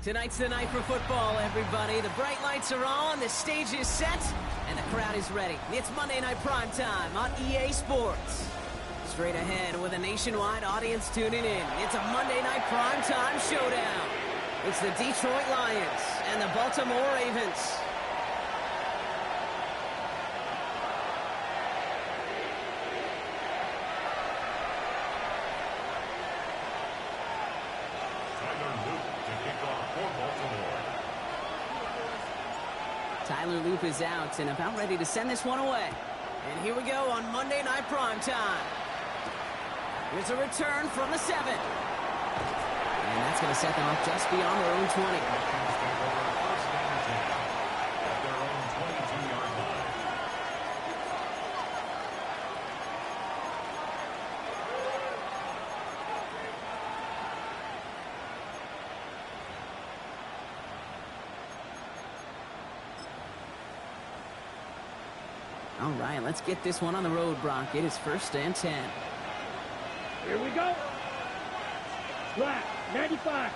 Tonight's the night for football, everybody. The bright lights are on, the stage is set, and the crowd is ready. It's Monday Night Primetime on EA Sports. Straight ahead with a nationwide audience tuning in. It's a Monday Night Primetime showdown. It's the Detroit Lions and the Baltimore Ravens. Tyler Loop is out and about ready to send this one away. And here we go on Monday Night Primetime. Here's a return from the 7. And that's going to set them up just beyond their own 20. All right, let's get this one on the road, Brock. It is 1st and 10. Here we go. Flat, 95.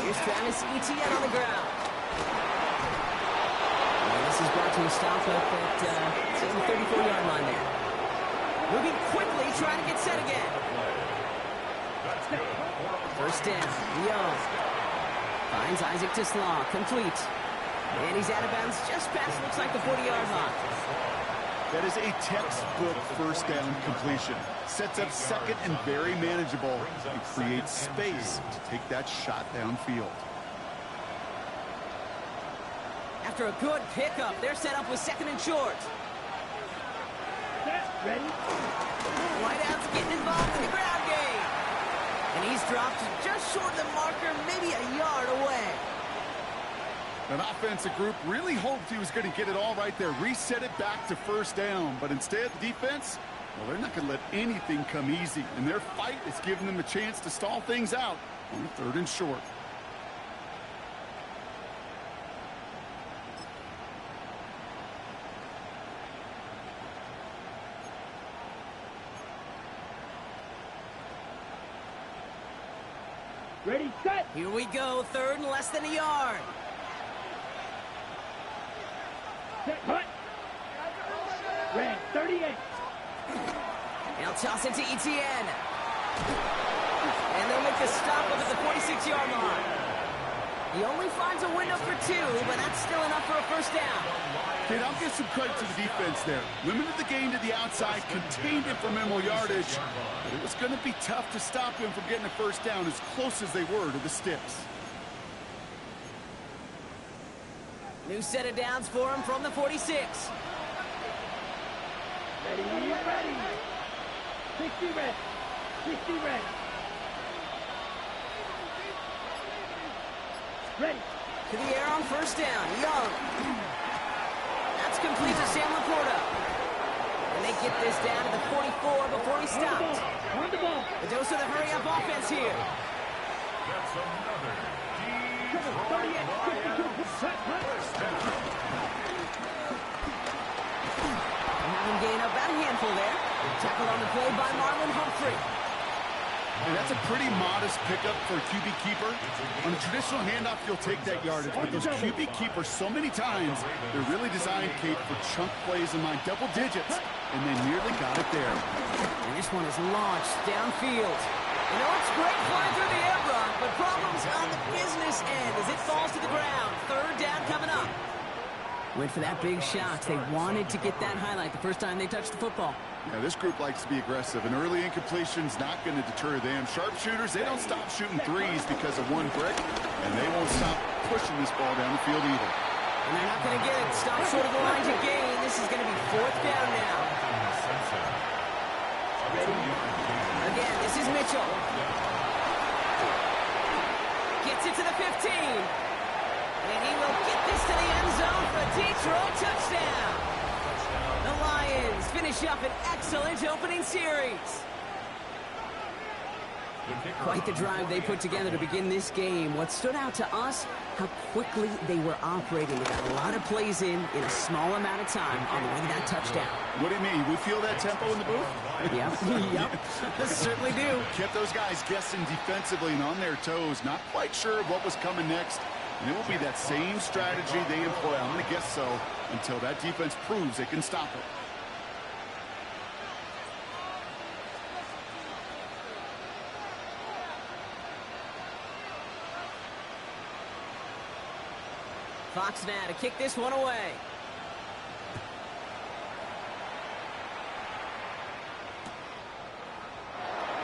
Here's Travis Etienne on the ground. And this is brought to a stop up at the 34-yard line there. Moving quickly, trying to get set again. 1st down, Young. Finds Isaac Tislaw, complete. And he's out of bounds just past, looks like the 40-yard line. That is a textbook 1st down completion. Sets up 2nd and very manageable and creates space to take that shot downfield. After a good pickup, they're set up with 2nd and short. Ready? Whiteout's getting involved in the ground game. And he's dropped just short of the marker, maybe a yard away. An offensive group really hoped he was going to get it all right there, reset it back to 1st down. But instead, the defense, well, they're not going to let anything come easy. And their fight is giving them a chance to stall things out on 3rd and short. Ready, set. Here we go, 3rd and less than a yard. Set, hut. Red, 38. They'll toss it to Etienne. And they'll make the stop up at the 46-yard line. He only finds a window for 2, but that's still enough for a 1st down. Kid, I'll give some credit to the defense there. Limited the gain to the outside, contained him for minimal yardage, but it was going to be tough to stop him from getting a 1st down as close as they were to the sticks. New set of downs for him from the 46. Ready, ready. 60 red. 60 red. Ready. To the air on 1st down. Young. That's complete to Sam Laporta. And they get this down to the 44 before he stopped. On the ball. A dose of the hurry-up offense here. That's another 38, 52, set, hut. Having gained about a handful there. Tackled on the play by Marlon Humphrey. And that's a pretty modest pickup for a QB keeper. On a traditional handoff, you'll take that yardage. But those QB keepers, so many times, they're really designed, Kate, for chunk plays in my double digits. And they nearly got it there. And this one is launched downfield. You know, it's great flying through the air, Brock, but problems on the business end as it falls to the ground. 3rd down coming up. Went for that big shot. They wanted to get that highlight the first time they touched the football. Yeah, this group likes to be aggressive, and early incompletion's not going to deter them. Sharpshooters, they don't stop shooting threes because of one brick, and they won't stop pushing this ball down the field either. And they're not going to get it. Stop short of the line to gain. This is going to be 4th down now. Again, this is Mitchell. Gets it to the 15. And he will get this to the end zone for a Detroit touchdown. The Lions finish up an excellent opening series. Quite the drive they put together to begin this game. What stood out to us, how quickly they were operating. They got a lot of plays in a small amount of time on the way to that touchdown. What do you mean? We feel that tempo in the booth? Yep, certainly do. Kept those guys guessing defensively and on their toes, not quite sure of what was coming next. And it will be that same strategy they employ, I'm going to guess so, until that defense proves they can stop it. Fox now to kick this one away.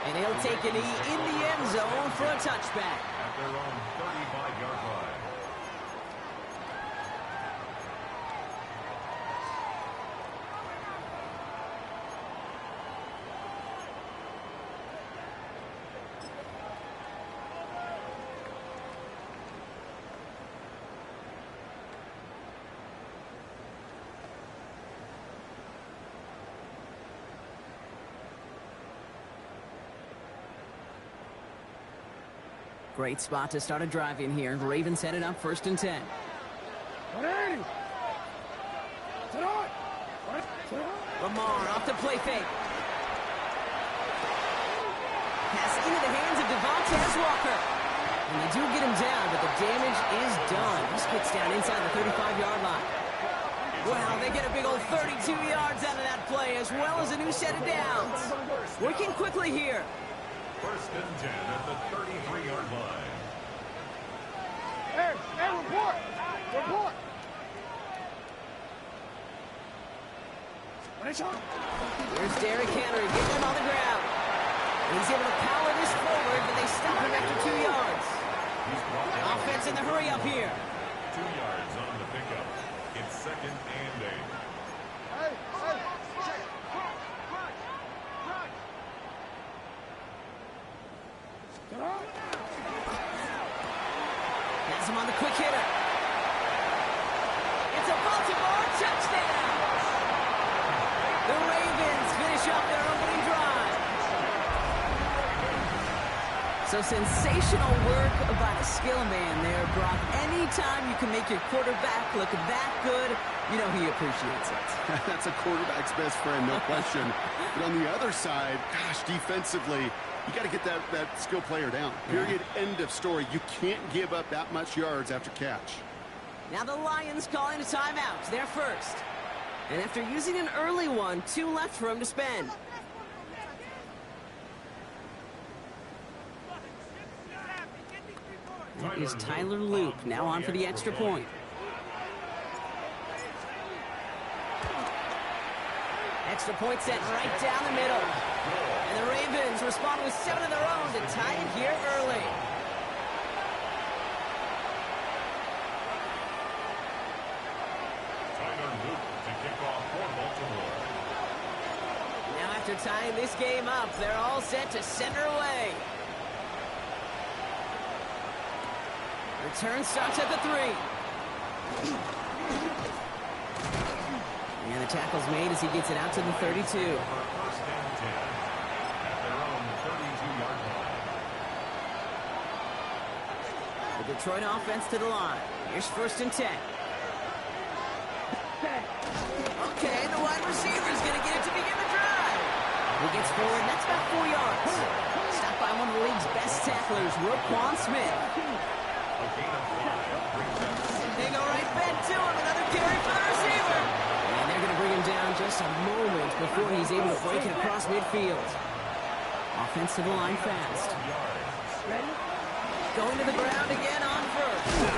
And he'll take a knee in the end zone for a touchback. At their own 35-yard line. Great spot to start a drive in here. Ravens headed up 1st and 10. Lamar off the play fake. Pass into the hands of Devontae Walker. And they do get him down, but the damage is done. He gets down inside the 35-yard line. Wow, they get a big old 32 yards out of that play, as well as a new set of downs. Working quickly here. 1st and 10 at the 33-yard line. Hey, report! Report! Here's Derrick Henry getting him on the ground. And he's able to power this forward, but they stop him after 2 yards. Offense in the hurry up here. 2 yards on the pickup. It's 2nd and 8. Has him on the quick hitter. It's a Baltimore touchdown. The Ravens finish off their opening drive. So sensational work by the skill man there, Brock. Anytime you can make your quarterback look that good, you know he appreciates it. That's a quarterback's best friend, no question. But on the other side, gosh, defensively, you got to get that skill player down. Period. End of story. You can't give up that much yards after catch. Now the Lions calling a timeout. They're first. And after using an early one, 2 left for him to spend. That is Tyler Luke now on for the extra point. Extra point set right down the middle. And the Ravens respond with 7 of their own to tie it here early. Tyler Luke to kick off for Baltimore. Now after tying this game up, they're all set to center away. Return starts at the 3. And the tackle's made as he gets it out to the 32. 1st and 10 at their own 32-yard line. The Detroit offense to the line. Here's 1st and 10. Okay, the wide receiver's going to get it to begin the drive. He gets forward, that's about 4 yards. Stopped by one of the league's best tacklers, Roquan Smith. A gain of 5 brings them. They go right back to him. Another carry for the receiver. And they're going to bring him down just a moment before he's able to break it across midfield. Offense to the line fast. Going to the ground again on 1st.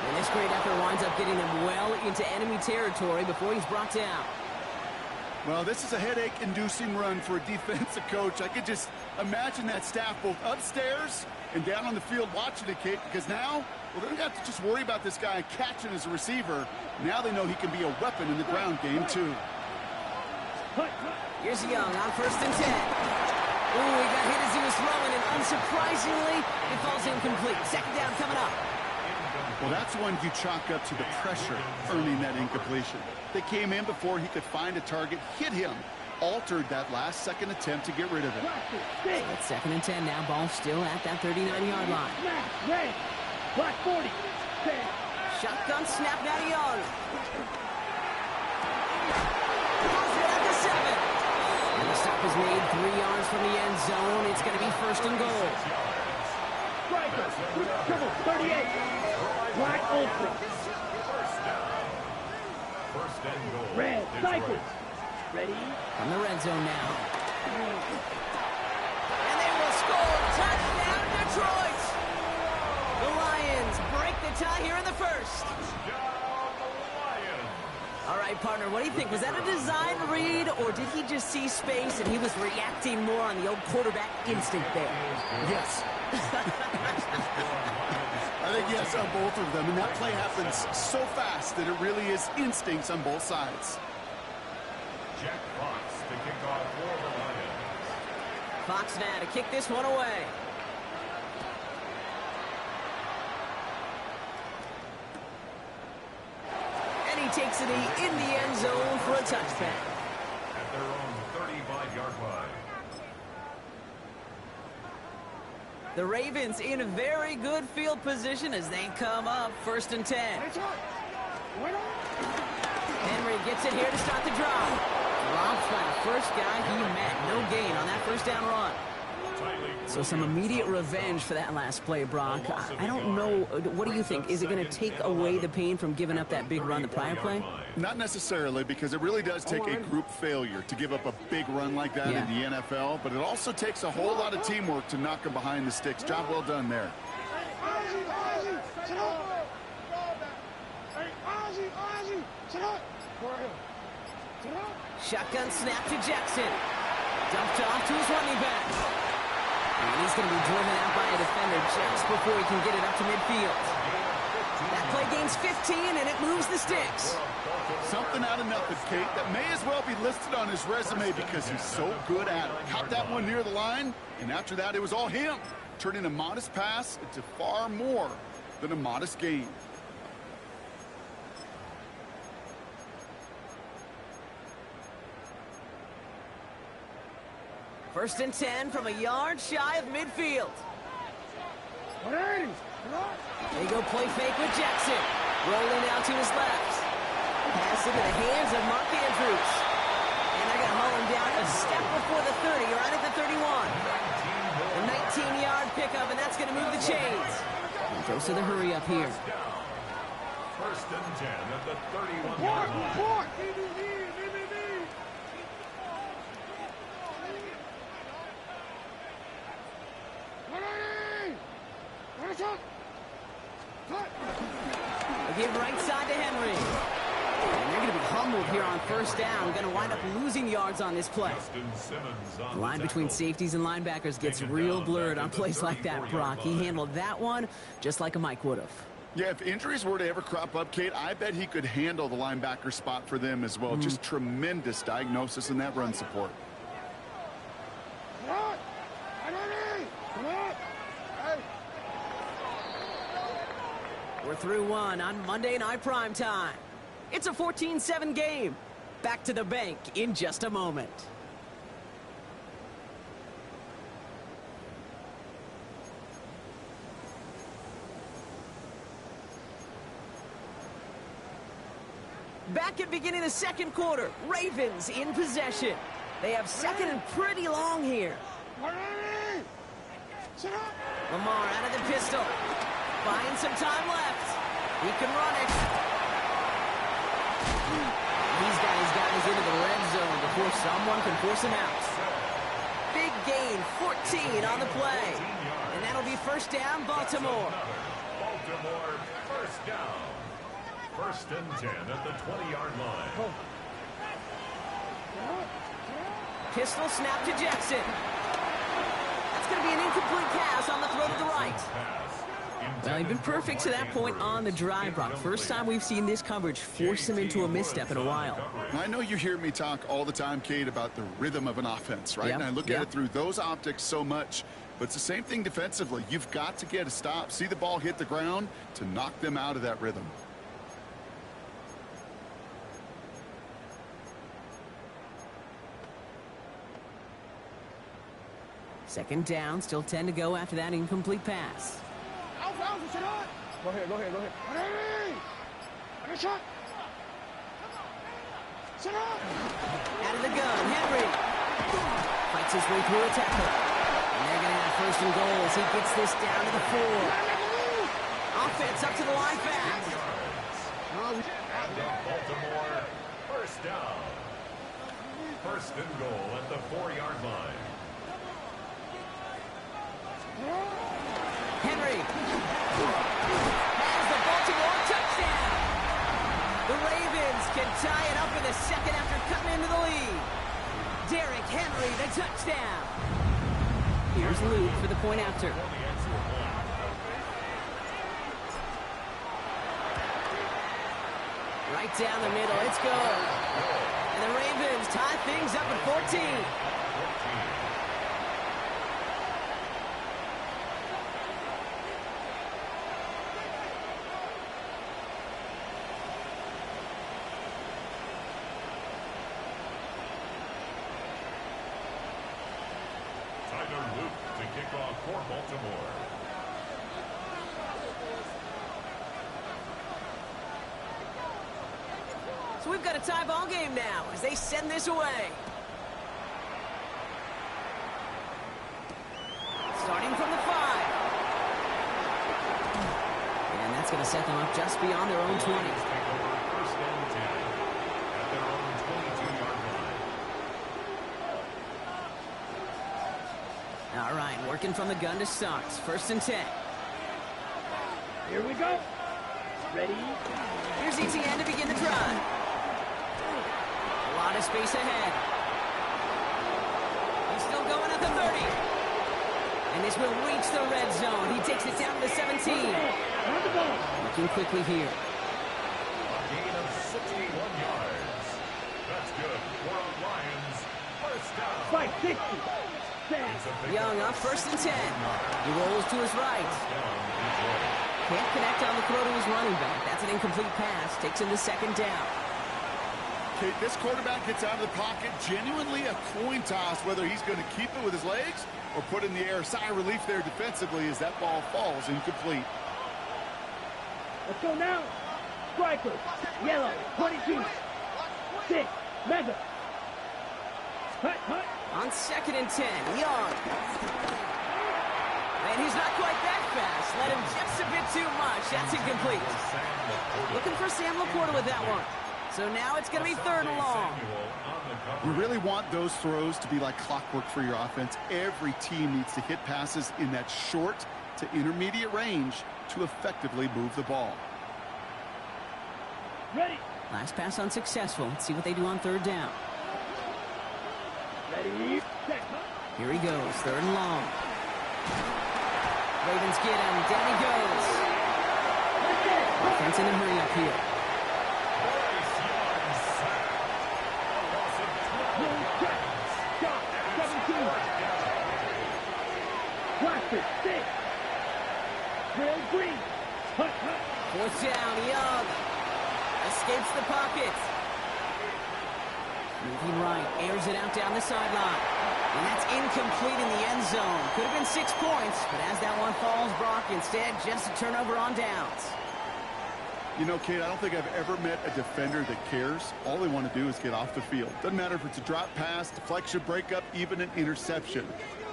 And this great effort winds up getting them well into enemy territory before he's brought down. Well, this is a headache-inducing run for a defensive coach. I could just imagine that staff both upstairs and down on the field watching the kick, because now, well, they don't have to just worry about this guy catching as a receiver. Now they know he can be a weapon in the ground game, too. Here's Young on 1st and 10. Ooh, he got hit as he was throwing, and unsurprisingly, it falls incomplete. 2nd down coming up. Well, that's one you chalk up to the pressure earning that incompletion. They came in before he could find a target, hit him, altered that last-second attempt to get rid of it. So it's 2nd and 10 now. Ball still at that 39-yard line. Red. Black 40. Shotgun snap now to Young. Has it at the 7. And the stop is made 3 yards from the end zone. It's going to be 1st and goal. Striker. Triple 38. Black Ultra. First and goal. Red. Cycle. Ready? From the red zone now. And they will score. Touchdown, Detroit. The Lions break the tie here in the 1st. All right, partner, what do you think? Was that a design read, or did he just see space and he was reacting more on the old quarterback instinct there? Yes. I think yes on both of them, and that play happens so fast that it really is instincts on both sides. Jack Fox to kick off for the Lions. Fox now to kick this one away. And he takes it in the end zone for a touchdown. At their own 35-yard line. The Ravens in a very good field position as they come up 1st and 10. Henry gets it here to start the drive. Drops by the first guy he met. No gain on that 1st down run. So some immediate revenge for that last play, Brock. I don't know. What do you think? Is it going to take away the pain from giving up that big run the prior play? Not necessarily, because it really does take a group failure to give up a big run like that in the NFL, but it also takes a whole lot of teamwork to knock them behind the sticks. Job well done there. Shotgun snap to Jackson. Dumped off to his running back. And he's going to be driven out by a defender just before he can get it up to midfield. That play gains 15, and it moves the sticks. Something out of nothing, Kate, that may as well be listed on his resume because he's so good at it. Caught that one near the line, and after that, it was all him, turning a modest pass into far more than a modest gain. First and 10 from a yard shy of midfield. There you go, play fake with Jackson. Rolling out to his left. Pass into the hands of Mark Andrews. And they're going to haul him down a step before the 30, right at the 31. A 19-yard pickup, and that's going to move the chains. He goes to the hurry up here. First and 10 at the 31-yard line. They give right side to Henry. And they're going to be humbled here on 1st down. Going to wind up losing yards on this play. The line between safeties and linebackers gets real blurred on plays like that, Brock. He handled that one just like a Mike would have. Yeah, if injuries were to ever crop up, Kate, I bet he could handle the linebacker spot for them as well. Just tremendous diagnosis in that run support. We're through one on Monday Night Primetime. It's a 14-7 game. Back to the bank in just a moment. Back at beginning of the 2nd quarter. Ravens in possession. They have 2nd and pretty long here. Lamar out of the pistol. Buying some time left. He can run it. He's got his guys into the red zone before someone can force him out. Big gain, 14 on the play. And that'll be 1st down, Baltimore. Baltimore, 1st down. 1st and 10 at the 20-yard line. Pistol snap to Jackson. That's going to be an incomplete pass on the throw to the right. Well, he's been perfect to that point on the drive, Brock. First time we've seen this coverage force him into a misstep in a while. I know you hear me talk all the time, Kate, about the rhythm of an offense, right? Yep. And I look at it through those optics so much. But it's the same thing defensively. You've got to get a stop, see the ball hit the ground to knock them out of that rhythm. Second down, still 10 to go after that incomplete pass. Go ahead. Shot. Out of the gun, Henry. Fights his way through a tackle. And they're going to have first and goal as he gets this down to the 4. Offense up to the line fast. And the Baltimore first down. First and goal at the 4-yard line. Henry has the Baltimore touchdown. The Ravens can tie it up in the second after cutting into the lead. Derrick Henry, the touchdown. Here's Luke for the point after. Right down the middle, it's good. And the Ravens tie things up at 14. Tyler Luke to kick off for Baltimore. So we've got a tie ball game now as they send this away. Starting from the 5. And that's going to set them up just beyond their own 20. Take over first and 10 at their own 22-yard line. All right, working from the gun to start. First and 10. Here we go. Ready? Here's ETN to begin the drive. A lot of space ahead. He's still going at the 30. And this will reach the red zone. He takes it down to the 17. On the ball. Looking quickly here. A gain of 61 yards. That's good for our Lions. First down. Fight 60. Set. It's a big Young up first and 10. He rolls to his right. down Detroit. Can't connect on the throw to his running back. That's an incomplete pass. Takes him to second down. Kate, this quarterback gets out of the pocket, genuinely a coin toss whether he's going to keep it with his legs or put in the air. Sigh of relief there defensively as that ball falls incomplete. Let's go now. Striker. Yellow. 22. 6. Mega. Hut. On second and 10, Young. And he's not quite that fast. Let him just a bit too much. That's incomplete. Looking for Sam Laporta with that one. So now it's going to be third and long. You really want those throws to be like clockwork for your offense. Every team needs to hit passes in that short to intermediate range to effectively move the ball. Ready. Last pass unsuccessful. Let's see what they do on third down. Ready. Set. Here he goes, third and long. Ravens get him. Down he goes. Offense in a hurry up here. Shot. 17. Blaster. 6. Real green. Hut. Fourth down, Young. Escapes the pocket. Moving right, airs it out down the sideline. And that's incomplete in the end zone. Could have been 6 points, but as that one falls, Brock, instead just a turnover on downs. You know, Kate, I don't think I've ever met a defender that cares. All they want to do is get off the field. Doesn't matter if it's a drop pass, deflection, breakup, even an interception.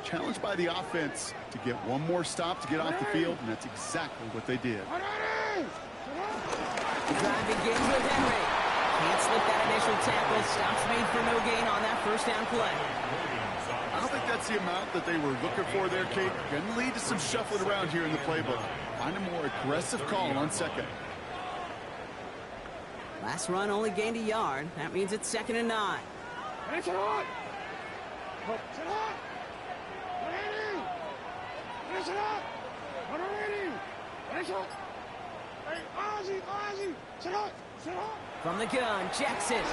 Challenged by the offense to get one more stop to get off the field, and that's exactly what they did. The drive begins with Henry. Can't slip that initial tackle. Stops made for no gain on that first down play. I don't think that's the amount that they were looking for there, Kate. Going to lead to some shuffling around here in the playbook. Find a more aggressive call on second. Last run only gained a yard. That means it's second and 9. From the gun, Jackson.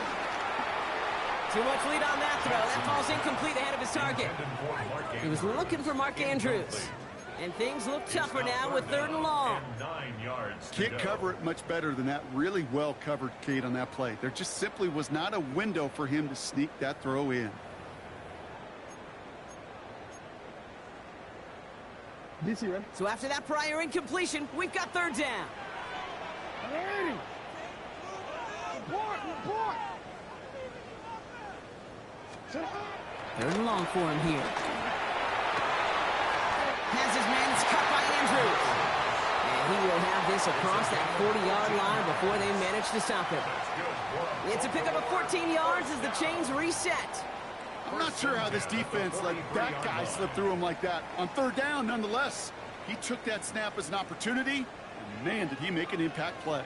Too much lead on that throw. That ball's incomplete ahead of his target. He was looking for Mark Andrews. And things look tougher now with third and long. Can't cover it much better than that. Really well covered, Kate, on that play. There just simply was not a window for him to sneak that throw in. DC, right? So after that prior incompletion, we've got third down. Alrighty. Report. Third and long for him here. Has his man, it's cut by Andrews. And he will have this across that 40-yard line before they manage to stop it. It's a pickup of 14 yards as the chains reset. I'm not sure how this defense let that guy slip through him like that. On third down, nonetheless, he took that snap as an opportunity, and man, did he make an impact play.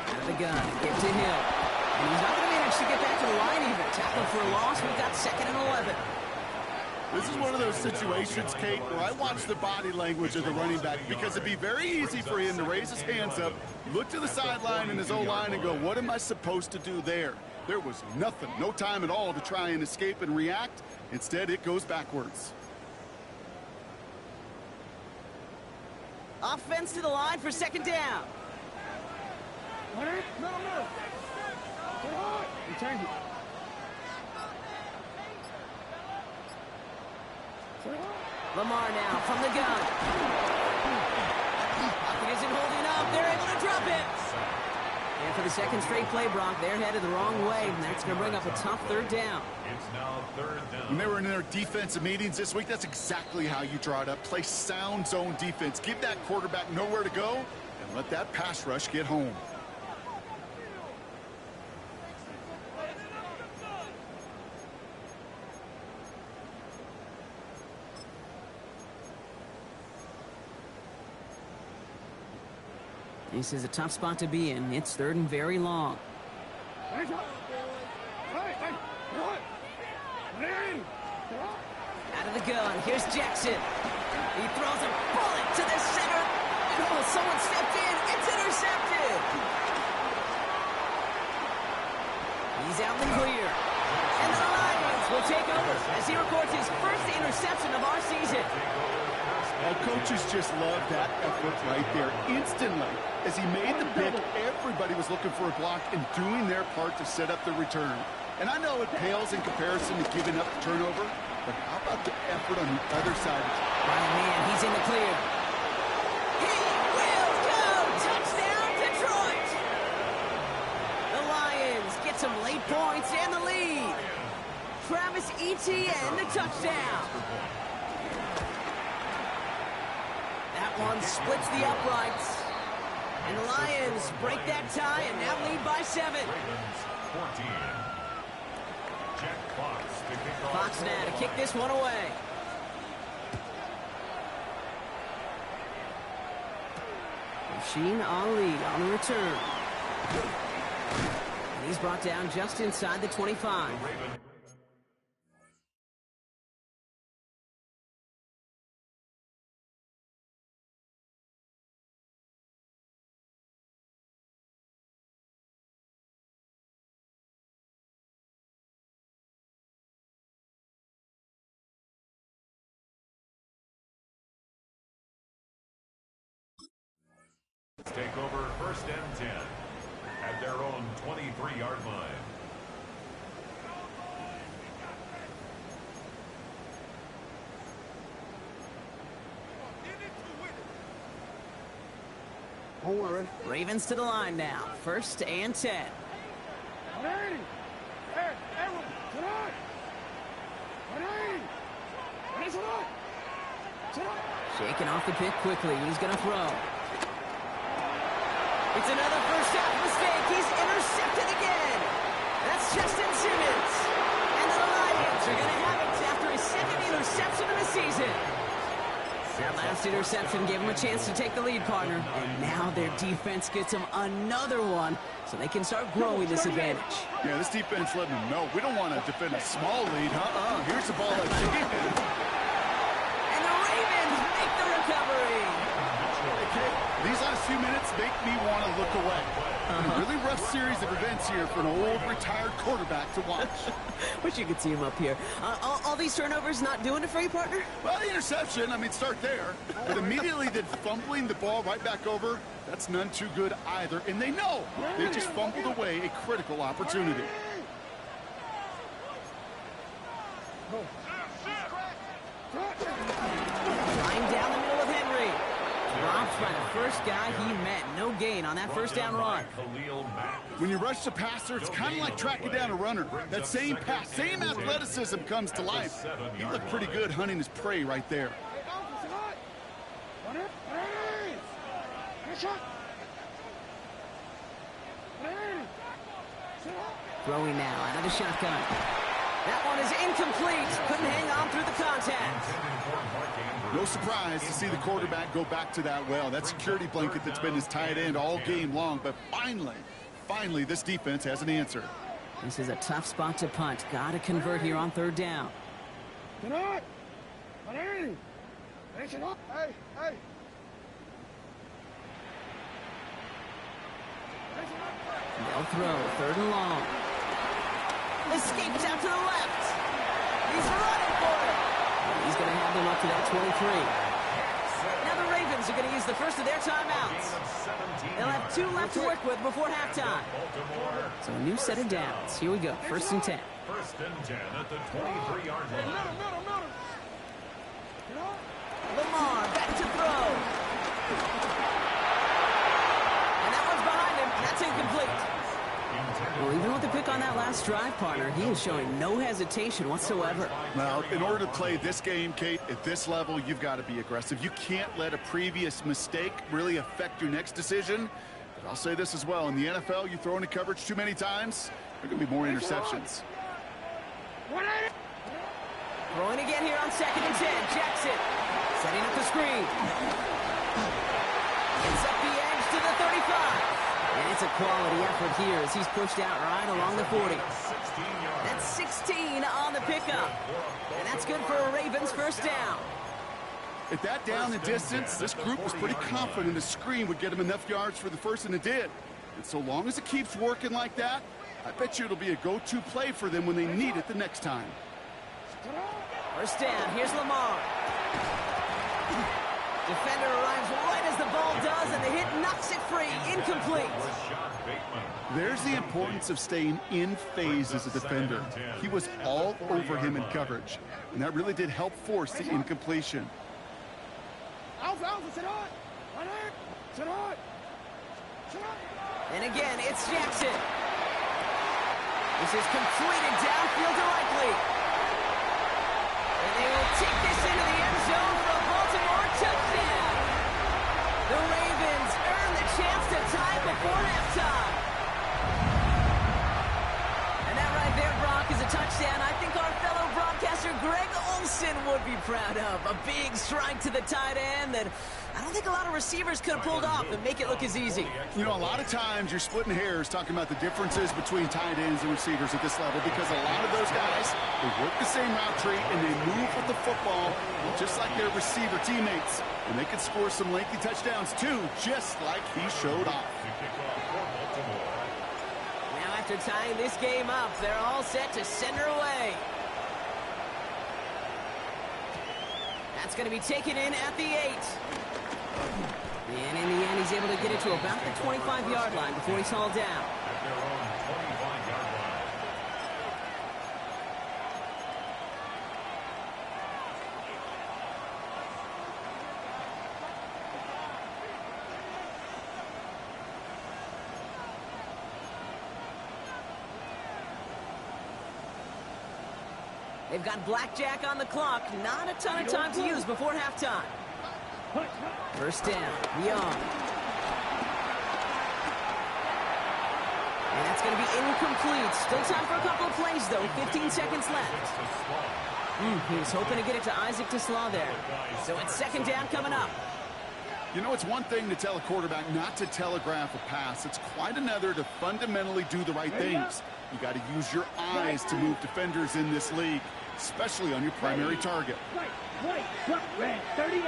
Out of the gun, give to Hill. And he's not going to manage to get back to the line even. Tackle for a loss, we've got 2nd and 11. This is one of those situations, Kate, where I watch the body language of the running back because it'd be very easy for him to raise his hands up, look to the sideline in his O-line and go, what am I supposed to do there? There was nothing, no time at all to try and escape and react. Instead, it goes backwards. Offense to the line for 2nd down. No. Return it. Lamar now from the gun. Pocket isn't holding up. They're able to drop it. And for the 2nd straight play, Brock, they're headed the wrong way, and that's going to bring up a tough 3rd down. It's now 3rd down. When they were in their defensive meetings this week, that's exactly how you draw it up. Play sound zone defense. Give that quarterback nowhere to go, and let that pass rush get home. This is a tough spot to be in. It's 3rd and very long. Out of the gun, here's Jackson. He throws a bullet to the center. And oh, someone stepped in. It's intercepted. He's out in the clear. And the Lions will take over as he records his first interception of our season. Well, coaches just love that effort right there. Instantly, as he made the pick, everybody was looking for a block and doing their part to set up the return. And I know it pales in comparison to giving up the turnover, but how about the effort on the other side? Oh, man, he's in the clear. He will go! Touchdown, Detroit! The Lions get some late points and the lead. Travis Etienne, the touchdown. That one splits the uprights. And the Lions break that tie and now lead by 7. Ravens 14. Jack Fox to kick off. Fox now to kick this one away. Rasheen Ali on the return. And he's brought down just inside the 25. Ravens. Take over 1st and 10 at their own 23-yard line. Don't worry. Ravens to the line now. 1st and 10. Shaking off the pick quickly. He's going to throw. It's another first half mistake. He's intercepted again. That's Justin Simmons. And the Lions are going to have it after his 2nd interception of the season. That last interception gave him a chance to take the lead, partner. And now their defense gets them another one so they can start growing this advantage. Yeah, this defense letting them know we don't want to defend a small lead. Here's the ball again. And the Ravens make the recovery. Okay, these last few minutes make me want to look away. A really rough series of events here for an old retired quarterback to watch. Wish you could see him up here. All these turnovers not doing it for you, partner? Well, the interception, I mean, start there. But immediately then fumbling the ball right back over, that's none too good either. And they know they just fumbled away a critical opportunity. Flying down the middle of Henry. Dropped by the first guy he met. No gain on that first down run. When you rush the passer, it's kind of like tracking down a runner. That same pass, same athleticism comes to life. He looked pretty good hunting his prey right there. Throwing now out of the shotgun. That one is incomplete. Couldn't hang on through the contact. No surprise to see the quarterback go back to that well. That security blanket that's been his tight end all game long. But finally, this defense has an answer. This is a tough spot to punt. Got to convert here on third down. Hey. They'll throw, third and long. Escapes out to the left. He's running for it. He's going to have them up to that 23. Now the Ravens are going to use the first of their timeouts. They'll have 2 left to work with before halftime. So a new set of downs. Here we go, first and 10. First and 10 at the 23-yard line. Lamar back to throw. And that one's behind him. That's incomplete. Well, even with the pick on that last drive, partner, he is showing no hesitation whatsoever. Well, in order to play this game, Kate, at this level, you've got to be aggressive. You can't let a previous mistake really affect your next decision. But I'll say this as well. In the NFL, you throw into coverage too many times, there are going to be more interceptions. Throwing again here on 2nd and 10. Jackson setting up the screen. Gets up the edge to the 35. And it's a quality effort here as he's pushed out right along the 40. That's 16 on the pickup. And that's good for a Ravens first down. At that down and distance, this group was pretty confident the screen would get him enough yards for the first, and it did. And so long as it keeps working like that, I bet you it'll be a go-to play for them when they need it the next time. First down, here's Lamar. Defender arrives right as the ball does, and the hit knocks it free. Incomplete. There's the importance of staying in phase as a defender. He was all over him in coverage, and that really did help force the incompletion. And again, it's Jackson. This is completed downfield to Likely. And they will take this into the end zone for a Baltimore touchdown. The Ravens earn the chance to tie before halftime. And that right there, Brock, is a touchdown I think our fellow broadcaster Greg Olsen would be proud of. A big strike to the tight end that I don't think a lot of receivers could have pulled off and make it look as easy. You know, a lot of times you're splitting hairs talking about the differences between tight ends and receivers at this level because a lot of those guys, they work the same route tree and they move with the football just like their receiver teammates. And they can score some lengthy touchdowns too, just like he showed off. Now after tying this game up, they're all set to send her away. That's going to be taken in at the 8. And in the end, he's able to get it to about the 25-yard line before he's hauled down. They've got blackjack on the clock. Not a ton of time to use before halftime. First down, Young. And that's going to be incomplete. Still time for a couple of plays, though. 15 seconds left. He was hoping to get it to Isaac TeSlaa there. So it's second down coming up. You know, it's one thing to tell a quarterback not to telegraph a pass. It's quite another to fundamentally do the right things. You got to use your eyes to move defenders in this league, especially on your primary target. Red, 38.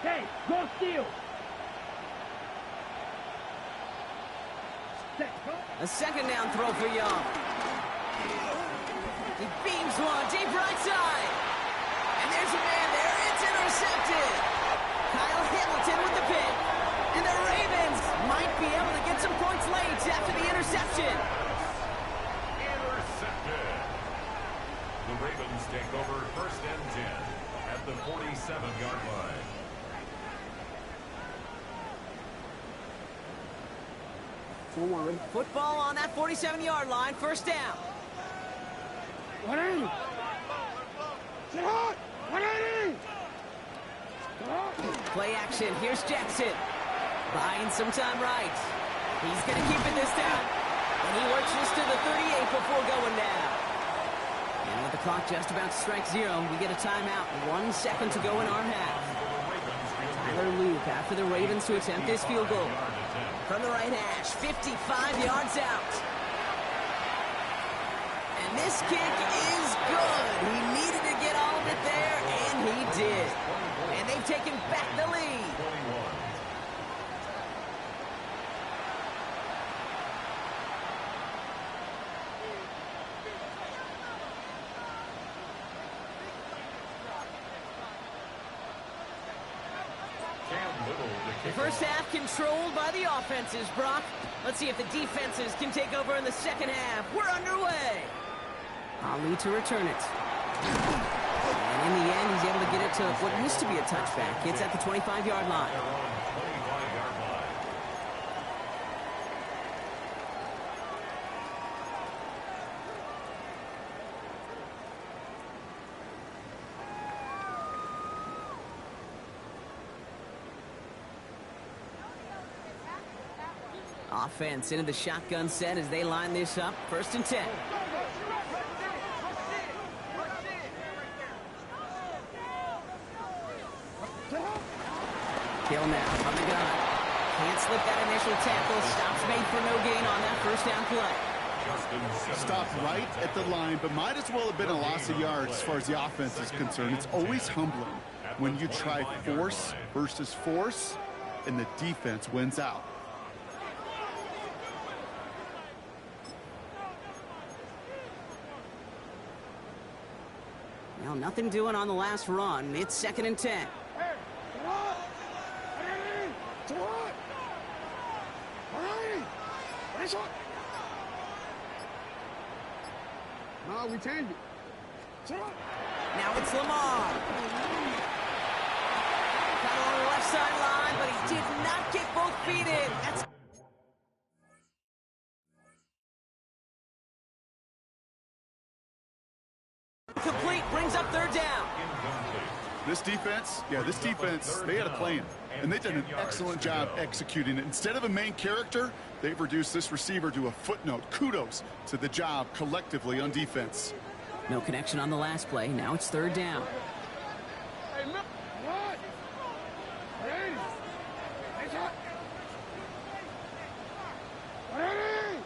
Hey, go steal. A second down throw for Young. He beams one deep right side. And there's a man there. It's intercepted. Kyle Hamilton with the pick. And the Ravens might be able to get some points late after the interception. Ravens take over 1st and 10 at the 47-yard line. Football on that 47-yard line, 1st down. 180. Sit hot. 180. Play action. Here's Jackson. Buying some time right. He's going to keep it this time. And he works this to the 38 before going down. And with the clock just about to strike 0, we get a timeout. 1 second to go in our half. Tyler Luke after the Ravens to attempt this field goal. From the right hash, 55 yards out. And this kick is good. He needed to get all of it there, and he did. And they've taken back the lead. The first half controlled by the offenses, Brock. Let's see if the defenses can take over in the second half. We're underway. Ali to return it. And in the end, he's able to get it to what used to be a touchback. It's at the 25-yard line. Offense into the shotgun set as they line this up. 1st and 10. Hill now from the gun. Can't slip that initial tackle. Stops made for no gain on that 1st down play. Stopped right at the line, but might as well have been a loss of yards as far as the offense is concerned. It's always humbling when you try force versus force, and the defense wins out. Well, nothing doing on the last run. It's 2nd and 10. No, we changed it. Now it's Lamar. Got on the left sideline, but he did not get both feet in. That's complete, brings up 3rd down. This defense, they had a plan, and they did an excellent job executing it. Instead of a main character, they've reduced this receiver to a footnote. Kudos to the job collectively on defense. No connection on the last play. Now it's 3rd down. Hey, look. What? Hey. Hey, shot. 180.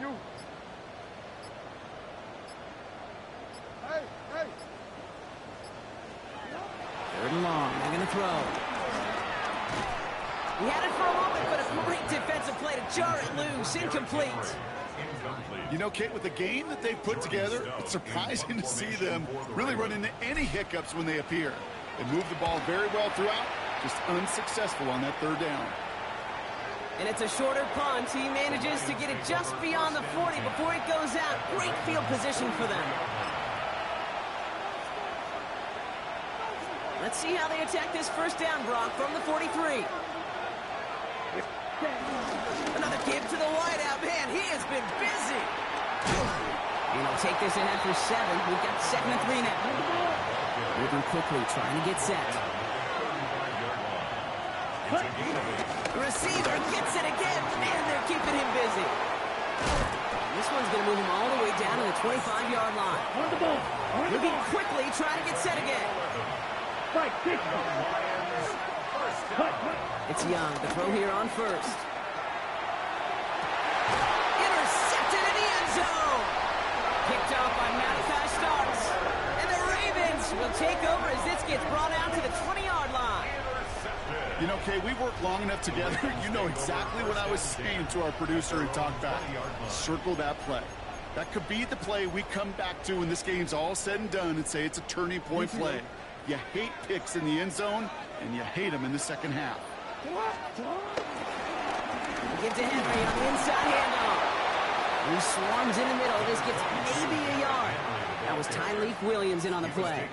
You. Hey, hey. 3rd and long. They're going to throw. He had it for a moment, but a great defensive play to jar it loose. Incomplete. You know, Kate, with the game that they've put together, it's surprising to see them really run into any hiccups when they appear. They move the ball very well throughout, just unsuccessful on that 3rd down. And it's a shorter punt. He manages to get it just beyond the 40 before it goes out. Great field position for them. Let's see how they attack this 1st down, Brock, from the 43. Another give to the wideout. Man, he has been busy. And he'll take this in after 7. We've got 2nd and 3 now. Moving quickly, trying to get set. Receiver gets it again. Man, they're keeping him busy. This one's going to move him all the way down to the 25-yard line. On the ball. Moving quickly, trying to get set again. Fight, kick. It's Young, the throw here on 1st. Intercepted in the end zone. Picked off by Malachi Starks. And the Ravens will take over as this gets brought out to the 20-yard line. You know, Kay, we worked long enough together. You know exactly what I was saying to our producer and talk back. Circle that play. That could be the play we come back to when this game's all said and done and say it's a turning point play. You hate picks in the end zone, and you hate them in the second half. Give to Henry on the inside handoff. He swarms in the middle. This gets maybe a yard. That was Tyleek Williams in on the play.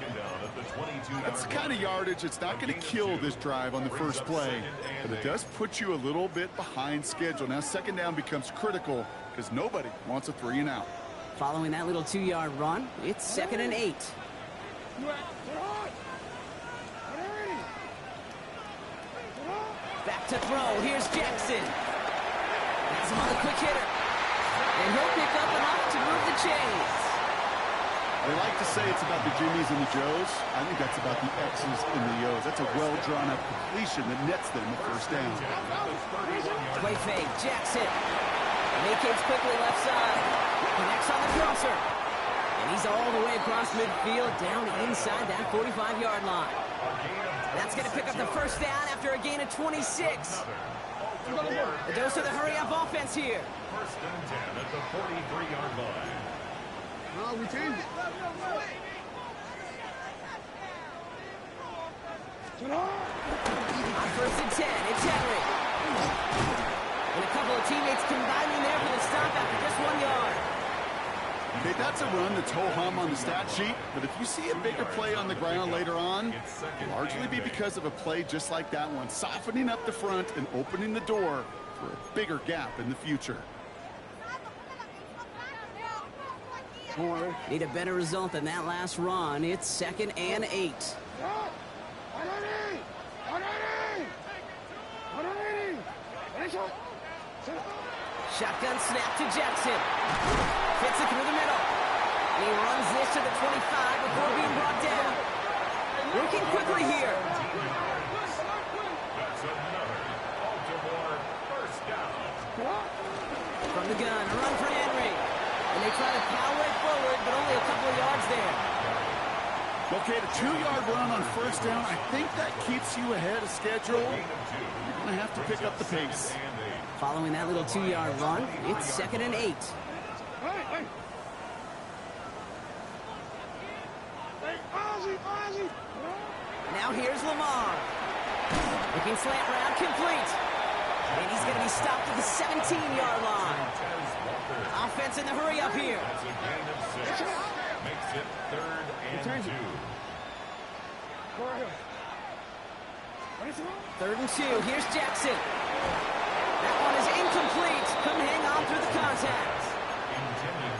That's the kind of yardage it's not going to kill this drive on the first play, but it does put you a little bit behind schedule. Now second down becomes critical because nobody wants a 3 and out. Following that little 2-yard run, it's 2nd and 8. Back to throw. Here's Jackson. Has him on the quick hitter. And he'll pick up enough to move the chains. They like to say it's about the Jimmies and the Joes. I think that's about the X's and the O's. That's a well-drawn-up completion that nets them the first down. Play fake. Jackson. Vacates quickly left side. Connects on the crosser. And he's all the way across midfield, down inside that 45-yard line. That's going to pick up the first down after a gain of 26. A dose of the hurry-up offense here. First and 10 at the 43-yard line. No, we changed it. On first and 10, it's Henry. And a couple of teammates combining there for the stop after just 1 yard. Okay, that's a run that's ho-hum on the stat sheet, but if you see a bigger play on the ground later on, it'll largely be because of a play just like that one, softening up the front and opening the door for a bigger gap in the future. Need a better result than that last run. It's 2nd and 8. Shotgun snap to Jackson. Fits it through the middle. And he runs this to the 25 before being brought down. Working quickly here. That's another Baltimore first down. From the gun, run for Henry. And they try to power it forward, but only a couple of yards there. Okay, the 2-yard run on first down, I think that keeps you ahead of schedule. You're going to have to pick up the pace. Following that little 2-yard run, it's 2nd and 8. Now here's Lamar. Looking slant route, complete. And he's going to be stopped at the 17-yard line. Offense in the hurry up here. That's a gain of 6. Makes it 3rd and 2. 3rd and 2. Here's Jackson. That one is incomplete. Couldn't hang on through the contact.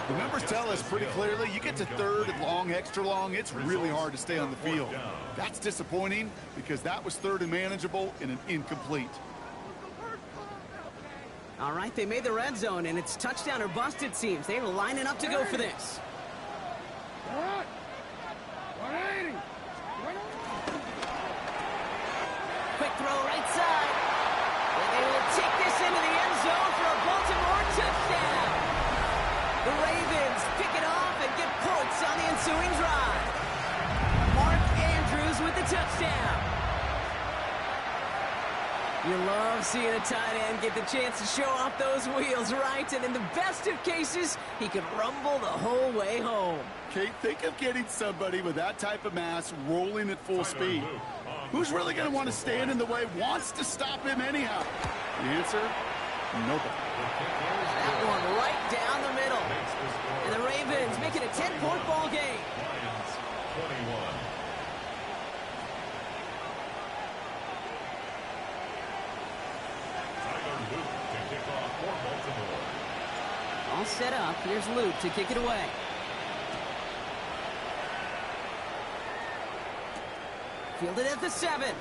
The numbers tell us pretty clearly, you get to 3rd and long, extra long, it's really hard to stay on the field. That's disappointing because that was 3rd and manageable and an incomplete. All right, they made the red zone, and it's touchdown or bust, it seems. They're lining up to go for this. Quick throw right side. And they will take this into the end zone for a Baltimore touchdown. The Ravens pick it off and get points on the ensuing drive. Mark Andrews with the touchdown. You love seeing a tight end get the chance to show off those wheels, right? And in the best of cases, he could rumble the whole way home. Kate, think of getting somebody with that type of mass rolling at full speed. Who's really going to want to stand in the way, wants to stop him anyhow? The answer, nobody. That one right down the middle. And the Ravens make it a 10-point ball game. Lions 21. All set up. Here's Luke to kick it away. Fielded at the 7.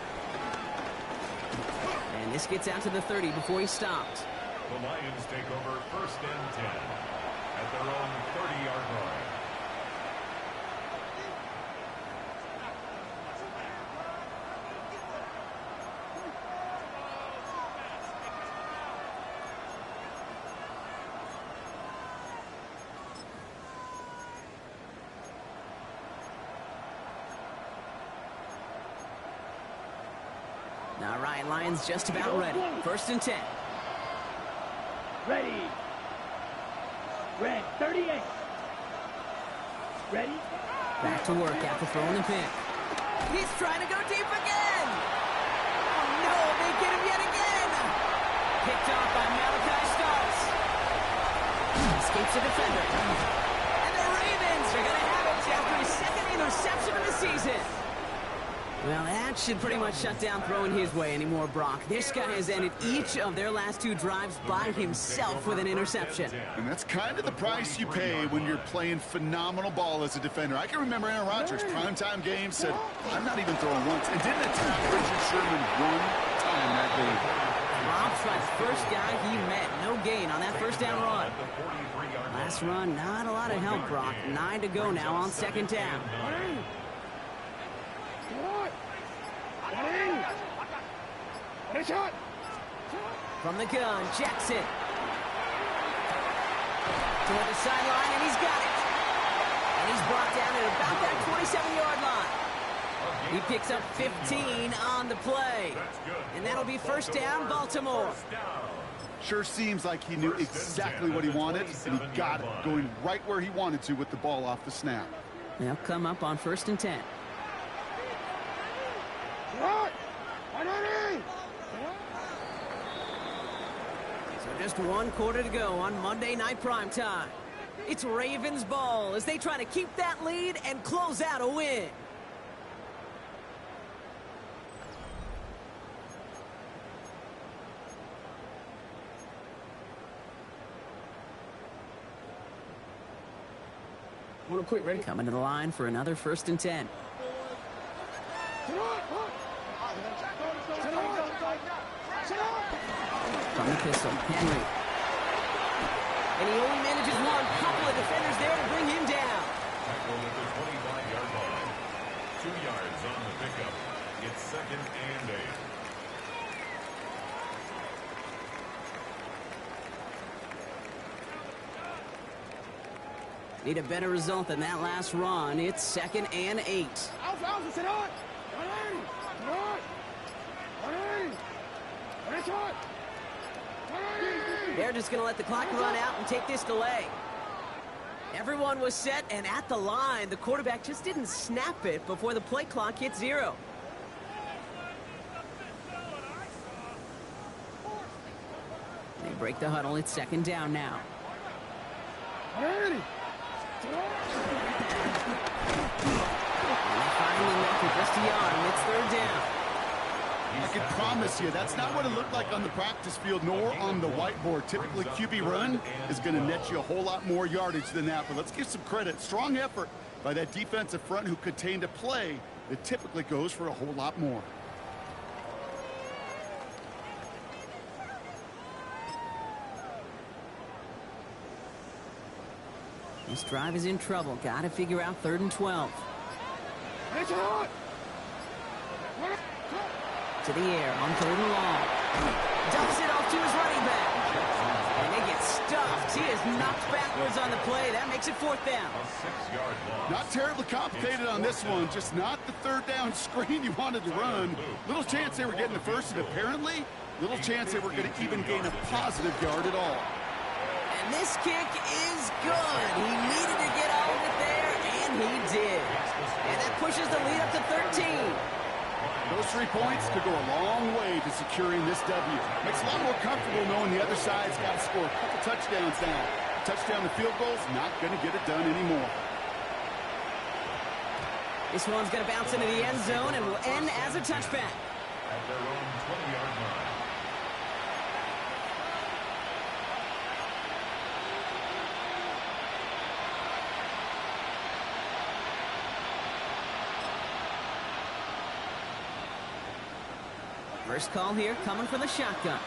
And this gets out to the 30 before he stopped. The Lions take over 1st and 10 at their own 30-yard line. All right, Lions just about ready. 1st and 10. Ready. Red 38. Ready? Back to work after throwing the pick. He's trying to go deep again. Oh, no, they get him yet again. Picked off by Malachi Starks. Escapes a defender. And the Ravens are going to have it after his second interception of the season. Well, that should pretty much shut down throwing his way anymore, Brock. This guy has ended each of their last 2 drives by himself with an interception. And that's kind of the price you pay when you're playing phenomenal ball as a defender. I can remember Aaron Rodgers' primetime game said, I'm not even throwing once, and didn't attack Richard Sherman one time that game. Rob's right, first guy he met. No gain on that first down run. Last run, not a lot of help, Brock. 9 to go now on second down. From the gun, Jackson. Toward the sideline, and he's got it. And he's brought down at about that 27-yard line. He picks up 15 on the play. And that'll be first down, Baltimore. Sure seems like he knew exactly what he wanted, and he got it, going right where he wanted to with the ball off the snap. They'll come up on 1st and 10. So just 1 quarter to go on Monday Night Primetime. It's Ravens ball as they try to keep that lead and close out a win. Quick, ready? Coming to the line for another 1st and 10. From the pistol, Henry. And he only manages one. Couple of defenders there to bring him down. Tackle at the 25-yard line. 2 yards on the pickup. It's 2nd and 8. Need a better result than that last run. It's 2nd and 8. They're just going to let the clock run out and take this delay. Everyone was set and at the line. The quarterback just didn't snap it before the play clock hit 0. They break the huddle. It's 2nd down now. And they finally make it just a yard, and it's 3rd down. I can promise you, that's not what it looked like on the practice field, nor on the whiteboard. Typically, QB run is going to net you a whole lot more yardage than that. But let's give some credit. Strong effort by that defensive front who contained a play that typically goes for a whole lot more. This drive is in trouble. Got to figure out 3rd and 12. To the air, on 3rd and long. Dumps it off to his running back. And they get stuffed. He is knocked backwards on the play. That makes it 4th down. A 6-yard loss. Not terribly complicated on this one. Just not the 3rd down screen you wanted to run. Little chance they were getting the first, and apparently, little chance they were going to even gain a positive yard at all. And this kick is good. He needed to get all of it there, and he did. And that pushes the lead up to 13. Those 3 points could go a long way to securing this W. Makes it a lot more comfortable knowing the other side's got to score a couple touchdowns now. Touchdown to field goals, not going to get it done anymore. This one's going to bounce into the end zone and will end as a touchback. At their own 20-yard line. First call here coming from the shotgun.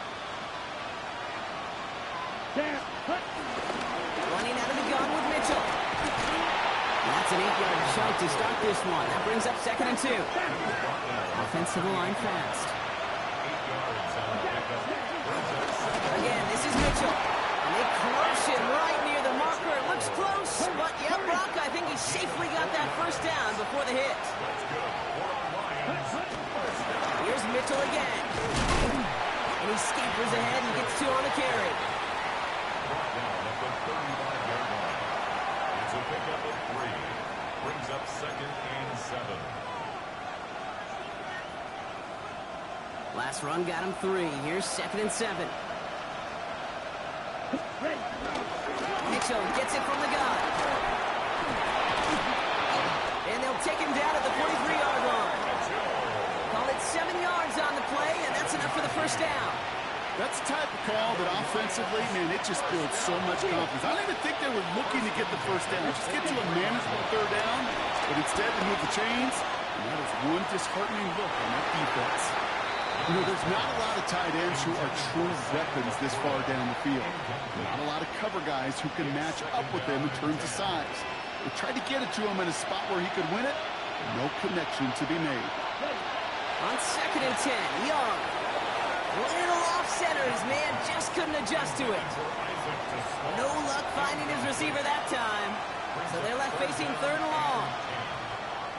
Running out of the gun with Mitchell. That's an 8-yard chunk to start this one. That brings up 2nd and 2. Offensive line fast. Again, this is Mitchell. And they crush it right near the marker. It looks close, but yeah, Brock, I think he safely got that first down before the hit. Here's Mitchell again. And he scampers ahead and gets 2 on the carry. Brought down at the 35-yard line. It's a pickup of 3. Brings up 2nd and 7. Last run got him 3. Here's 2nd and 7. Mitchell gets it from the gun. And they'll take him down at the 43-yard line. Call it 7 yards on the play, and that's enough for the first down. That's the type of call that offensively, man, it just builds so much confidence. I don't even think they were looking to get the first down. Just get to a manageable third down, but instead they move the chains, and that is one disheartening look on that defense. You know, there's not a lot of tight ends who are true weapons this far down the field. Not a lot of cover guys who can match up with them in terms of size. They tried to get it to him in a spot where he could win it, no connection to be made. On 2nd and 10, Young. Little off center, his man just couldn't adjust to it. No luck finding his receiver that time. So they're left facing 3rd and long.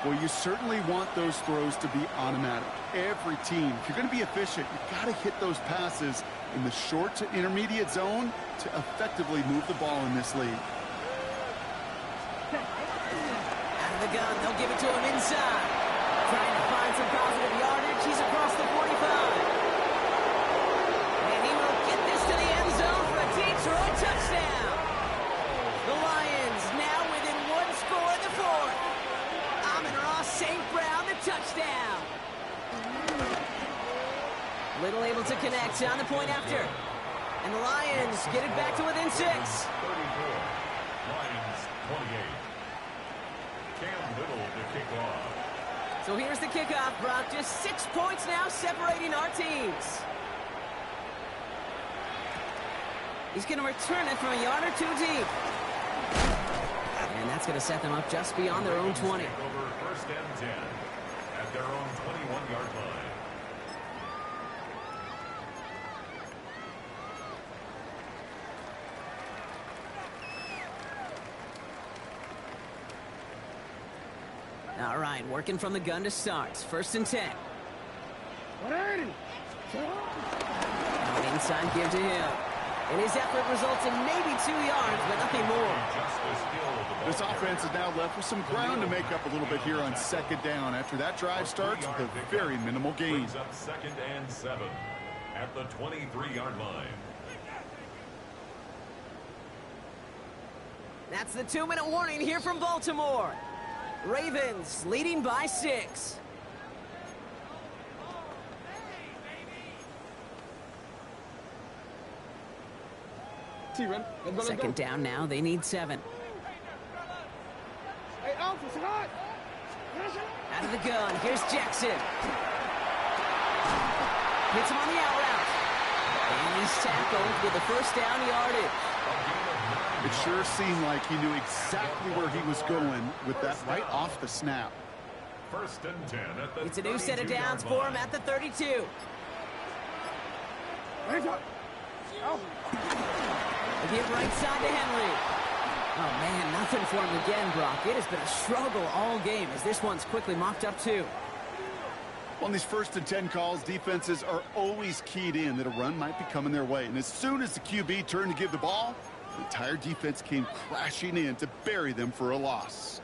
Well, you certainly want those throws to be automatic. Every team, if you're going to be efficient, you've got to hit those passes in the short to intermediate zone to effectively move the ball in this league. Out of the gun, they'll give it to him inside. Trying to find some positive yardage. He's across the 45. And he will get this to the end zone for a Detroit touchdown. The Lions now within 1 score in the 4th. Amon-Ra St. Brown, the touchdown. Little able to connect on the point after. And the Lions get it back to within 6. 34. Lions 28. Cam Little to kick off. So here's the kickoff, Brock. Just 6 points now separating our teams. He's going to return it from a yard or 2 deep. And that's going to set them up just beyond their own 20. Over 1st and 10 at their own 21-yard line. All right, working from the gun to start. 1st and 10. 180. Now an inside give to him. And his effort results in maybe 2 yards, but nothing more. This offense is now left with some ground to make up a little bit here on 2nd down. After that drive starts with a very minimal gain. Brings up 2nd and 7 at the 23-yard line. That's the 2-minute warning here from Baltimore. Ravens leading by 6. Second down now. They need 7. Hey, Alpha, tonight. Out of the gun. Here's Jackson. Hits him on the out route. And he's tackled with the 1st down yardage. It sure seemed like he knew exactly where he was going with that right off the snap. 1st and 10 at the It's a new set of downs for him at the 32. They give right side to Henry. Oh, man, nothing for him again, Brock. It has been a struggle all game as this one's quickly mopped up, too. On these 1st and 10 calls, defenses are always keyed in that a run might be coming their way. And as soon as the QB turned to give the ball, the entire defense came crashing in to bury them for a loss.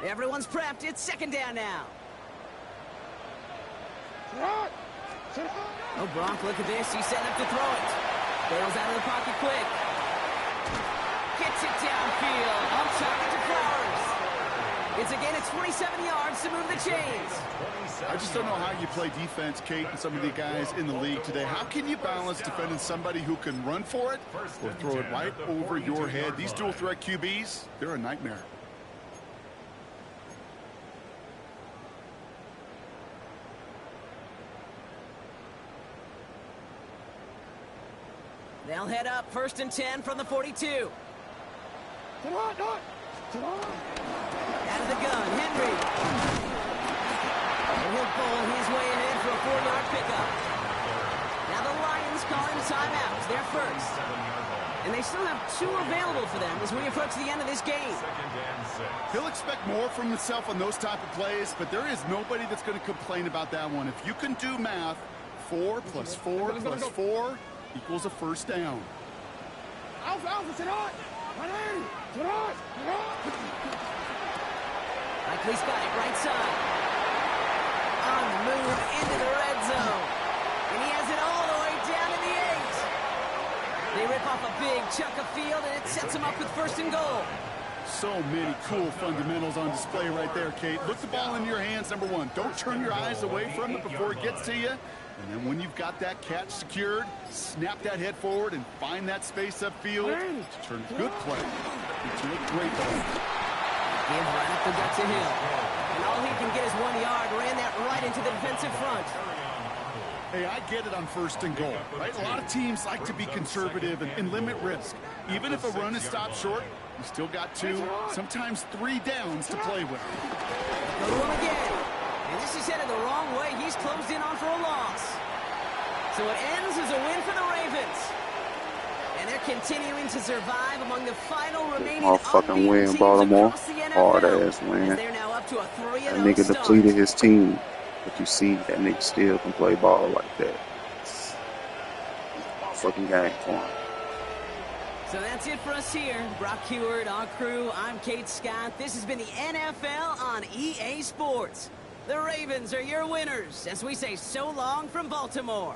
Everyone's prepped. It's 2nd down now. Oh, Brock, look at this. He's setting up to throw it. Bails out of the pocket quick. Gets it downfield. On target to Flowers. It's again at 27 yards to move the chains. I just don't know how you play defense, Kate, and some of the guys in the league today. How can you balance defending somebody who can run for it or throw it right over your head? These dual threat QBs, they're a nightmare. They'll head up 1st and 10 from the 42. Out of the gun, Henry. And he'll pull his way ahead for a 4-yard pickup. Now the Lions calling timeouts. They're 1st. And they still have 2 available for them as we approach the end of this game. He'll expect more from himself on those type of plays, but there is nobody that's going to complain about that one. If you can do math, 4 plus 4 plus 4 equals a 1st down. Likely's got it right side. Oh, on the move into the red zone. And he has it all the way down to the 8. They rip off a big chunk of field, and it sets them up with 1st and goal. So many cool fundamentals on display right there, Kate. Look the ball in your hands, number one. Don't turn your eyes away from it before it gets to you. And then when you've got that catch secured, snap that head forward and find that space upfield to turn a good play into a great play. Give right up the gut to Hill. And all he can get is 1 yard. Ran that right into the defensive front. Hey, I get it on 1st and goal, right? A lot of teams like to be conservative and limit risk. Even if a run is stopped short, you still got 2, sometimes 3 downs to play with. Go to him again. And this is headed the wrong way. He's closed in on for a loss. So it ends as a win for the Ravens. And they're continuing to survive among the final remaining Motherfucking win, Baltimore. Hard ass win. They're now up to a 3-0 That nigga start. depleted his team. But you see, that nigga still can play ball like that. Motherfucking game for him. So that's it for us here. Brock Huard, our crew, I'm Kate Scott. This has been the NFL on EA Sports. The Ravens are your winners as we say so long from Baltimore.